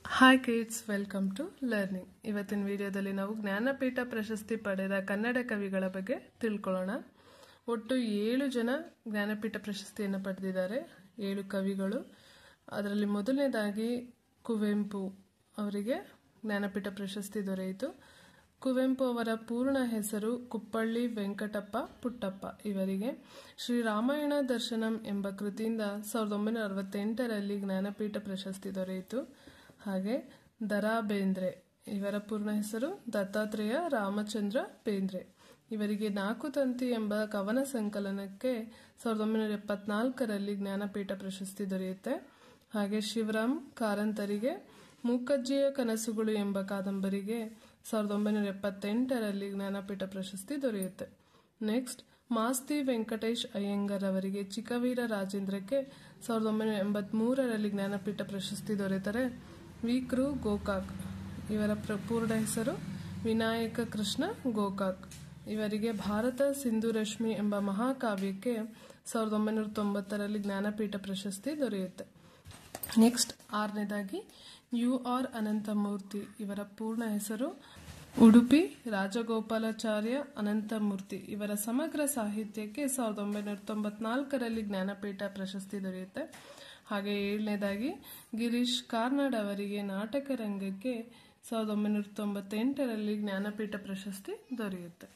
Hi kids, welcome to learning. ಇವತ್ತಿನ ವಿಡಿಯೋದಲ್ಲಿ ನಾವು ಜ್ಞಾನಪೀಠ ಪ್ರಶಸ್ತಿ ಪಡೆದ ಕನ್ನಡ ಕವಿಗಳ ಬಗ್ಗೆ ತಿಳ್ಕೊಳ್ಳೋಣ. ಒಟ್ಟು 7 ಜನ ಜ್ಞಾನಪೀಠ ಪ್ರಶಸ್ತಿಯನ್ನು ಪಡೆದಿದ್ದಾರೆ, 7 ಕವಿಗಳು. ಅದರಲ್ಲಿ ಮೊದಲನೇದಾಗಿ ಕುವೆಂಪು ಅವರಿಗೆ ಜ್ಞಾನಪೀಠ ಪ್ರಶಸ್ತಿ ದೊರೆಯಿತು. ಕುವೆಂಪು ಅವರ ಪೂರ್ಣ ಹೆಸರು ಕುಪ್ಪಳ್ಳಿ ವೆಂಕಟಪ್ಪ ಪುಟ್ಟಪ್ಪ. ಇವರಿಗೆ ಶ್ರೀರಾಮಾಯಣ ದರ್ಶನಂ ಎಂಬ ಕೃತಿಯಿಂದ 1968ರಲ್ಲಿ ಜ್ಞಾನಪೀಠ ಪ್ರಶಸ್ತಿ ದೊರೆಯಿತು. ಹಾಗೆ ದರಾ ಬೇಂದ್ರೆ, ಇವರ ಪೂರ್ಣ ಹೆಸರು ದತ್ತಾತ್ರೇಯ ರಾಮಚಂದ್ರ ಬೇಂದ್ರೆ. ಇವರಿಗೆ 4 ತಂತಿ ಎಂಬ ಕವನ ಸಂಕಲನಕ್ಕೆ 1974ರಲ್ಲಿ ಜ್ಞಾನಪೀಠ ಪ್ರಶಸ್ತಿ ದೊರೆಯುತ್ತೆ. ಹಾಗೆ ಶಿವರಾಮ್ ಕಾರಂತರಿಗೆ ಮೂಕಜ್ಜಿಯ ಕನಸುಗಳು ಎಂಬ ಕಾದಂಬರಿಗೆ 1978ರಲ್ಲಿ ಜ್ಞಾನಪೀಠ ಪ್ರಶಸ್ತಿ ದೊರೆಯುತ್ತೆ. ನೆಕ್ಸ್ಟ್, ಮಾಸ್ತಿ ವೆಂಕಟೇಶ್ ಅಯ್ಯಂಗರ್ ಅವರಿಗೆ ಚಿಕ್ಕವೀರ ರಾಜೇಂದ್ರಕ್ಕೆ 1983ರಲ್ಲಿ ಜ್ಞಾನಪೀಠ ಪ್ರಶಸ್ತಿ ದೊರೆತರೆ. ವಿ.ಕೃ. ಗೋಕಾಕ್, ಇವರ ಪೂರ್ಣ ಹೆಸರು ವಿನಾಯಕ ಕೃಷ್ಣ ಗೋಕಾಕ್. ಇವರಿಗೆ ಭಾರತ ಸಿಂಧು ರಶ್ಮಿ ಎಂಬ ಮಹಾಕಾವ್ಯಕ್ಕೆ 1990ರಲ್ಲಿ ಜ್ಞಾನಪೀಠ ಪ್ರಶಸ್ತಿ ದೊರೆಯುತ್ತೆ. Next, 6ನೇದಾಗಿ U.R.. ಅನಂತಮೂರ್ತಿ. ಇವರ ಪೂರ್ಣ ಹೆಸರು ಉಡುಪಿ ರಾಜಗೋಪಾಲಾಚಾರ್ಯ ಅನಂತಮೂರ್ತಿ. ಇವರ ಸಮಗ್ರ ಸಾಹಿತ್ಯಕ್ಕೆ 1994ರಲ್ಲಿ ಜ್ಞಾನಪೀಠ ಪ್ರಶಸ್ತಿ ದೊರೆಯುತ್ತೆ. ಹಾಗೆ 7ನೇದಾಗಿ ಗಿರೀಶ್ ಕಾರ್ನಾಡ್ ಅವರಿಗೆ ನಾಟಕ ರಂಗಕ್ಕೆ 1998ರಲ್ಲಿ ಜ್ಞಾನಪೀಠ ಪ್ರಶಸ್ತಿ ದೊರೆಯುತ್ತೆ.